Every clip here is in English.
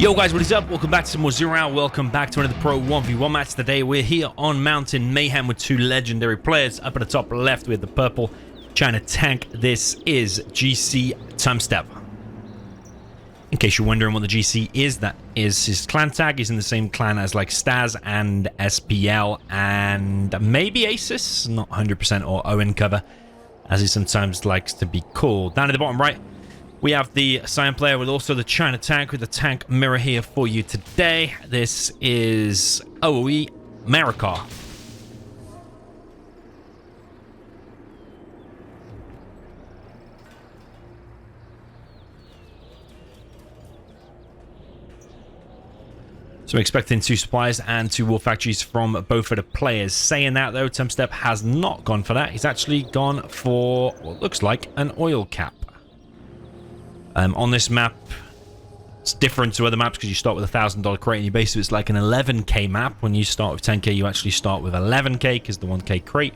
Yo guys, what is up? Welcome back to some more Zero Hour. Welcome back to another Pro 1v1 match. Today we're here on Mountain Mayhem with two legendary players. Up at the top left with the purple China tank. This is GC TumStep. In case you're wondering what the GC is, that is his clan tag. He's in the same clan as like Staz and SPL and maybe Asus, not 100%, or Owen cover, as he sometimes likes to be called. Down at the bottom right, we have the Cyan player with also the China tank with the tank mirror here for you today. This is OE Marakar. So I'm expecting two supplies and two war factories from both of the players. Saying that though, TumStep has not gone for that. He's actually gone for what looks like an oil cap. On this map, it's different to other maps because you start with a $1,000 crate in your base, so it's like an 11k map. When you start with 10k, you actually start with 11k because the 1k crate.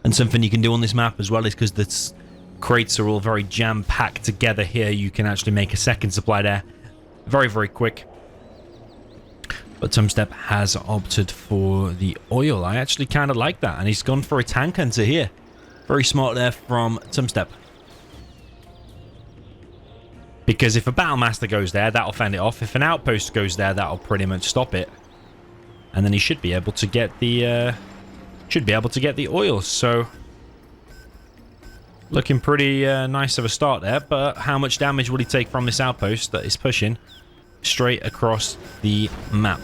And something you can do on this map as well is because the crates are all very jam-packed together here, you can actually make a second supply there very, very quick. But TumStep has opted for the oil. I actually kind of like that, and he's gone for a tank hunter here. Very smart there from TumStep. Because if a Battlemaster goes there, that'll fend it off. If an outpost goes there, that'll pretty much stop it. And then he should be able to get the oil. So looking pretty nice of a start there. But how much damage will he take from this outpost that is pushing straight across the map?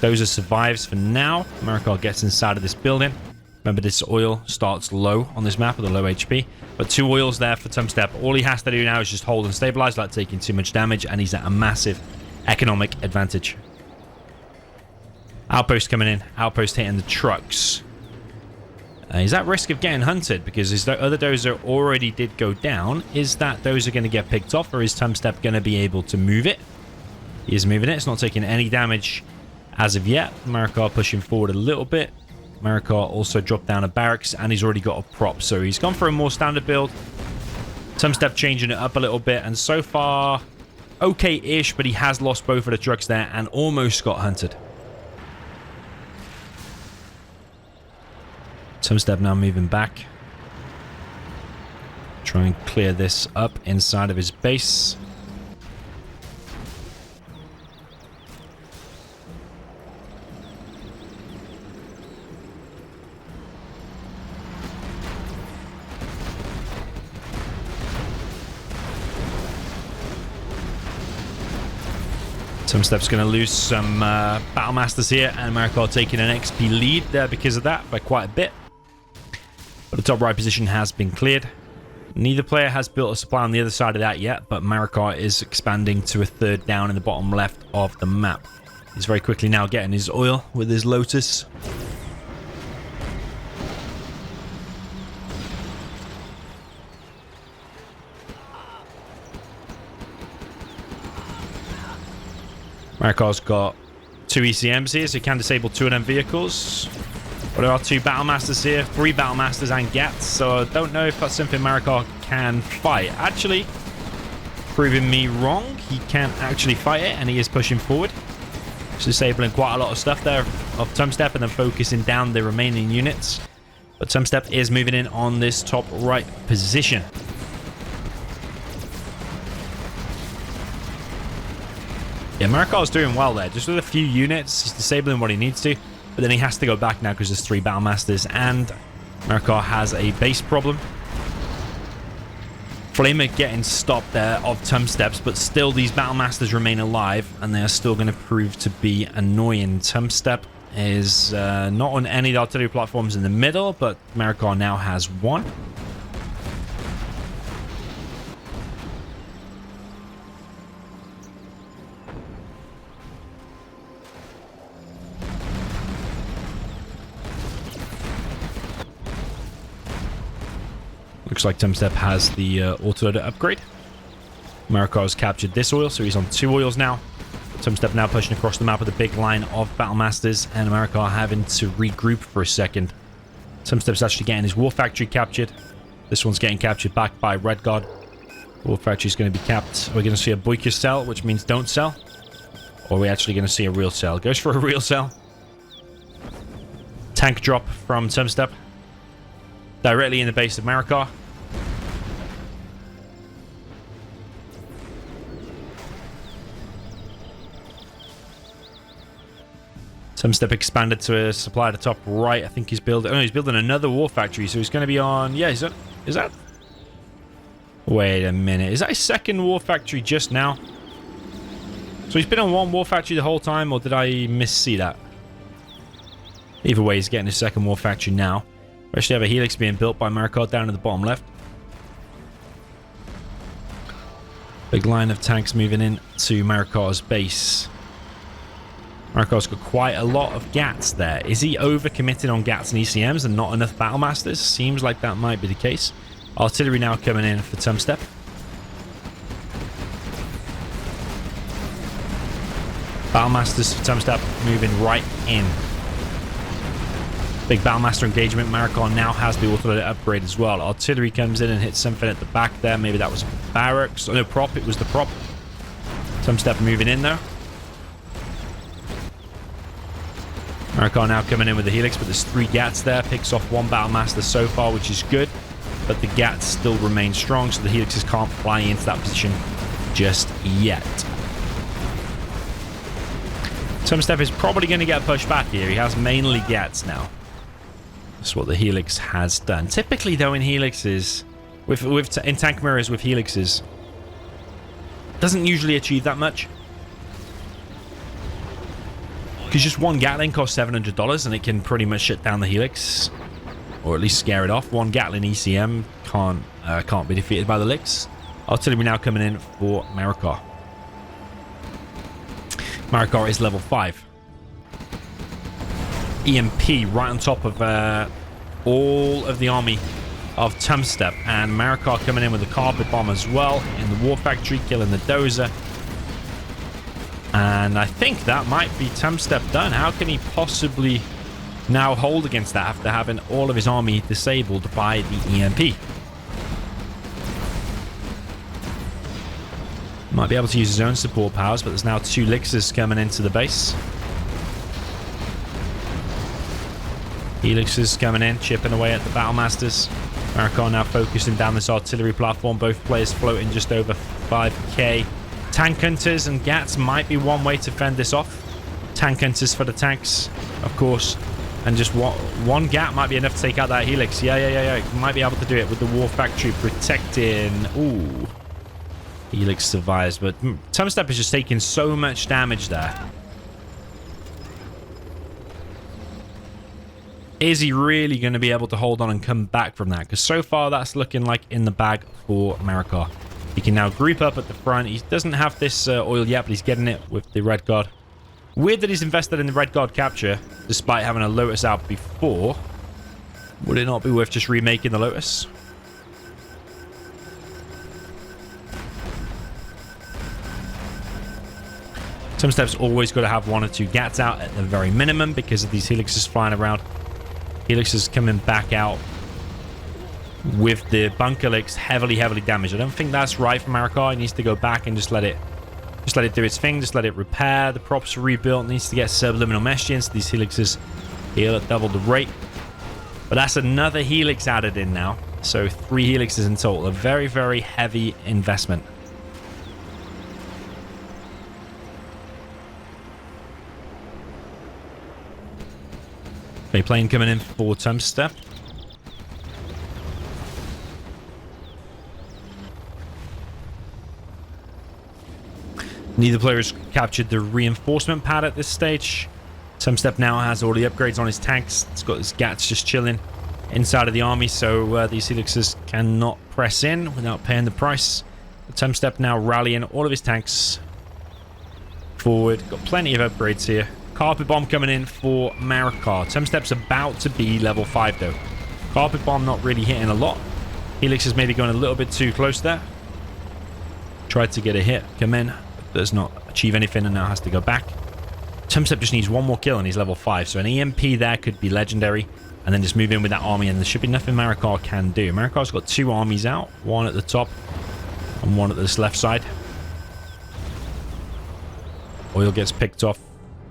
Those are survives for now. Marakar gets inside of this building. Remember, this oil starts low on this map with a low HP. But two oils there for TumStep. All he has to do now is just hold and stabilize without taking too much damage, and he's at a massive economic advantage. Outpost coming in. Outpost hitting the trucks. He's at risk of getting hunted because his other dozer already did go down. Is that dozer going to get picked off, or is TumStep going to be able to move it? He is moving it. It's not taking any damage as of yet. Marakar pushing forward a little bit. Marakar also dropped down a barracks, and he's already got a prop, so he's gone for a more standard build. TumStep changing it up a little bit, and so far okay-ish, but he has lost both of the trucks there and almost got hunted. TumStep now moving back. Try and clear this up inside of his base. TumStep's going to lose some Battlemasters here, and Marakar taking an XP lead there because of that by quite a bit. But the top right position has been cleared. Neither player has built a supply on the other side of that yet, but Marakar is expanding to a third down in the bottom left of the map. He's very quickly now getting his oil with his Lotus. Marakar's got two ECMs here, so he can disable two of them vehicles. But there are two Battlemasters here, three Battlemasters and Gats, so I don't know if that's something Marakar can fight. Actually, proving me wrong, he can actually fight it, and he is pushing forward. Just disabling quite a lot of stuff there of TumStep and then focusing down the remaining units. But TumStep is moving in on this top right position. Yeah, Marakar's doing well there. Just with a few units, he's disabling what he needs to. But then he has to go back now because there's three Battlemasters. And Marakar has a base problem. Flamer getting stopped there of TumStep's. But still, these Battlemasters remain alive. And they are still going to prove to be annoying. TumStep is not on any of the artillery platforms in the middle. But Marakar now has one. Looks like TumStep has the autoloader upgrade. Marakar's captured this oil, so he's on two oils now. TumStep now pushing across the map with a big line of Battlemasters, and Marakar having to regroup for a second. TumStep's actually getting his war factory captured. This one's getting captured back by Red Guard. War factory is going to be capped. We're going to see a Boyka sell, which means don't sell. Or are we actually going to see a real sell? Goes for a real sell. Tank drop from TumStep. Directly in the base of Marakar. TumStep expanded to a supply at the top right. I think he's building... Oh, he's building another war factory. So he's going to be on... Yeah, is that... Wait a minute. Is that his second war factory just now? So he's been on one war factory the whole time, or did I missee that? Either way, he's getting his second war factory now. We actually have a helix being built by Marakar down in the bottom left. Big line of tanks moving in to Marakar's base. Marakar's got quite a lot of GATs there. Is he overcommitted on GATs and ECMs and not enough Battlemasters? Seems like that might be the case. Artillery now coming in for TumStep. Battlemasters for TumStep moving right in. Big Battlemaster engagement. Marakar now has the auto upgrade as well. Artillery comes in and hits something at the back there. Maybe that was barracks. Oh, no, prop. It was the prop. TumStep moving in there. Marakar now coming in with the helix, but there's 3 GATs there. Picks off 1 Battlemaster so far, which is good. But the GATs still remain strong, so the helixes can't fly into that position just yet. TumStep is probably going to get pushed back here. He has mainly GATs now. That's what the helix has done. Typically, though, in helixes, in tank mirrors with helixes, doesn't usually achieve that much. Because just 1 Gatling costs $700 and it can pretty much shut down the helix. Or at least scare it off. 1 Gatling ECM can't be defeated by the licks. Artillery now coming in for Marakar. Marakar is level 5. EMP right on top of all of the army of TumStep. And Marakar coming in with the carpet bomb as well in the war factory, killing the dozer. And I think that might be TumStep done. How can he possibly now hold against that after having all of his army disabled by the EMP? Might be able to use his own support powers, but there's now 2 Lixers coming into the base. Helixes coming in, chipping away at the Battlemasters. Marakar now focusing down this artillery platform. Both players floating just over 5k. Tank Hunters and GATs might be one way to fend this off. Tank Hunters for the tanks, of course. And just one GAT might be enough to take out that helix. Yeah. Might be able to do it with the war factory protecting. Ooh. Helix survives, but TumStep is just taking so much damage there. Is he really going to be able to hold on and come back from that? Because so far that's looking like in the bag for Marakar. He can now group up at the front. He doesn't have this oil yet, but he's getting it with the Red Guard. Weird that he's invested in the Red Guard capture, despite having a Lotus out before. Would it not be worth just remaking the Lotus? TumStep's always got to have 1 or 2 GATs out at the very minimum because of these helixes flying around. Helixes coming back out with the bunker licks heavily damaged. I don't think that's right for Marakar. He needs to go back and just let it do its thing. Just let it repair. The props are rebuilt. Needs to get subliminal mesh in so these helixes heal at double the rate. But that's another helix added in now. So 3 helixes in total. A very heavy investment. A plane coming in for TumStep. Neither player has captured the reinforcement pad at this stage. TumStep now has all the upgrades on his tanks. It's got his GATs just chilling inside of the army, so these helixes cannot press in without paying the price. TumStep now rallying all of his tanks forward. Got plenty of upgrades here. Carpet bomb coming in for Marakar. TumStep's about to be level 5 though. Carpet bomb not really hitting a lot. Helix is maybe going a little bit too close there. Tried to get a hit, come in, but does not achieve anything and now has to go back. TumStep just needs 1 more kill and he's level 5. So an EMP there could be legendary. And then just move in with that army and there should be nothing Marakar can do. Marakar's got 2 armies out. 1 at the top And one at this left side. Oil gets picked off.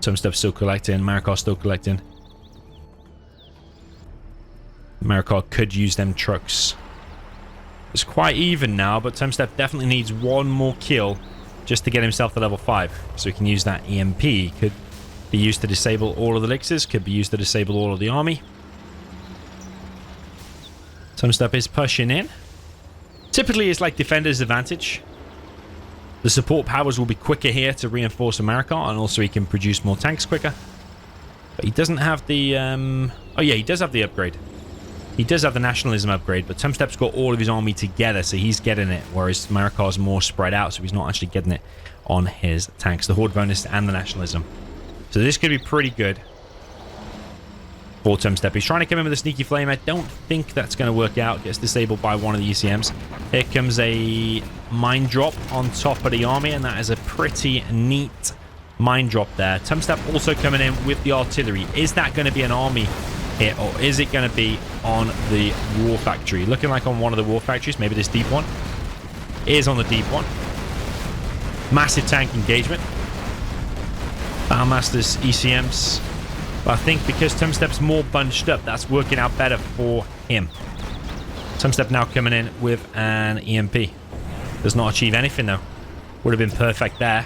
TumStep still collecting. Marakar still collecting. Marakar could use them trucks. It's quite even now, but TumStep definitely needs one more kill just to get himself to level 5. So he can use that EMP. Could be used to disable all of the elixirs. Could be used to disable all of the army. TumStep is pushing in. Typically, it's like defender's advantage. The support powers will be quicker here to reinforce a Marakar, and also he can produce more tanks quicker. But he doesn't have the... Oh yeah, he does have the upgrade. He does have the nationalism upgrade, but TumStep's got all of his army together, so he's getting it, whereas Marakar's more spread out, so he's not actually getting it on his tanks. The horde bonus and the nationalism. So this could be pretty good for TumStep. He's trying to come in with a sneaky flame. I don't think that's going to work out. Gets disabled by one of the ECMs. Here comes a mine drop on top of the army, and that is a pretty neat mine drop there. TumStep also coming in with the artillery. Is that going to be an army hit, or is it going to be on the war factory? Looking like on one of the war factories. Maybe this deep one. It is on the deep one. Massive tank engagement. Battlemasters, ECMs. But I think because TumStep's more bunched up, that's working out better for him. TumStep now coming in with an EMP. Does not achieve anything though. Would have been perfect there.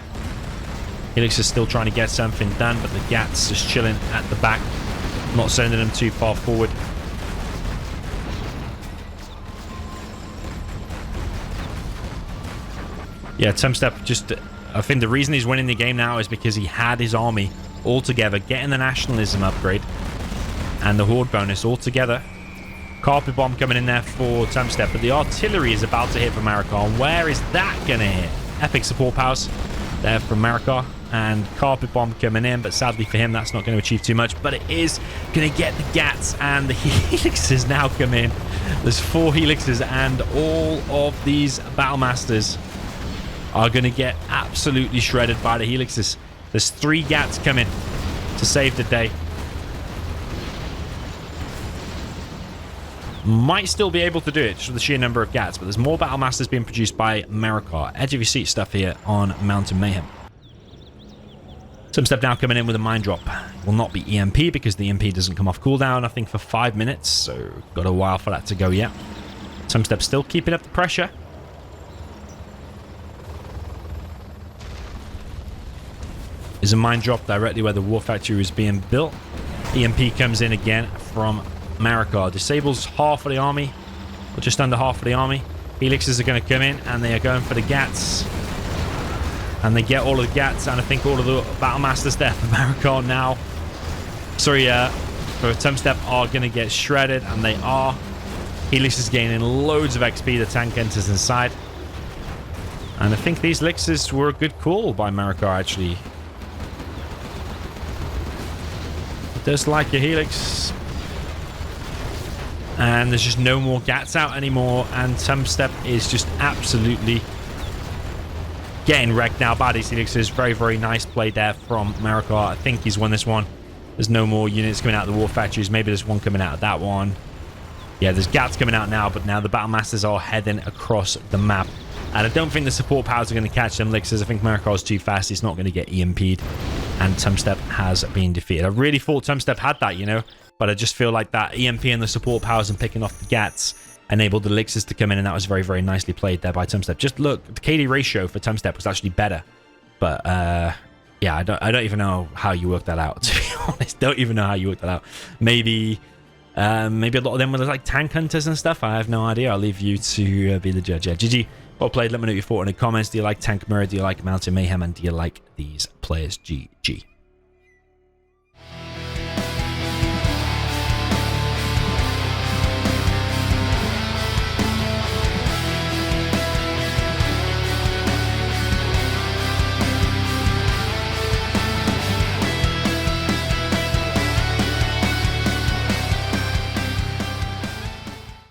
Helix is still trying to get something done, but the Gats just chilling at the back. Not sending them too far forward. Yeah, TumStep just... I think the reason he's winning the game now is because he had his army all together, getting the nationalism upgrade and the horde bonus all together. Carpet bomb coming in there for TumStep, but the artillery is about to hit for Marakar. Where is that going to hit? Epic support powers there from Marakar, and carpet bomb coming in, but sadly for him that's not going to achieve too much, but it is going to get the Gats, and the helixes now come in. There's 4 helixes, and all of these Battlemasters are going to get absolutely shredded by the helixes. There's 3 Gats coming to save the day. Might still be able to do it just with the sheer number of Gats, but there's more Battlemasters being produced by Marakar. Edge of your seat stuff here on Mountain Mayhem. TumStep now coming in with a mine drop. Will not be EMP because the EMP doesn't come off cooldown, I think, for 5 minutes, so got a while for that to go yet. TumStep still keeping up the pressure. Is a mine drop directly where the war factory is being built. EMP comes in again from Marakar. Disables half of the army, or just under half of the army. Helixes are going to come in, and they are going for the Gats. And they get all of the Gats, and I think all of the Battlemasters there for Marakar now. Sorry, for TumStep are going to get shredded, and they are. Helix is gaining loads of XP. The tank enters inside. And I think these elixirs were a good call by Marakar, actually. Does like a helix, and there's just no more Gats out anymore, and TumStep is just absolutely getting wrecked now by these helixes. Very, very nice play there from Marakar. I think he's won this one. There's no more units coming out of the war factories. Maybe there's one coming out of that one. Yeah, there's Gats coming out now, but now the Battlemasters are heading across the map. And I don't think the support powers are going to catch them elixirs. I think Marakar's too fast. He's not going to get EMP'd. And TumStep has been defeated. I really thought TumStep had that, you know. But I just feel like that EMP and the support powers and picking off the Gats enabled the elixirs to come in. And that was very, very nicely played there by TumStep. Just look, the KD ratio for TumStep was actually better. But, yeah, I don't even know how you worked that out, to be honest. Don't even know how you worked that out. Maybe a lot of them were like tank hunters and stuff. I have no idea. I'll leave you to be the judge. Yeah, GG. Well played. Let me know what you thought in the comments. Do you like Tank Mirror? Do you like Mountain Mayhem? And do you like these players? GG.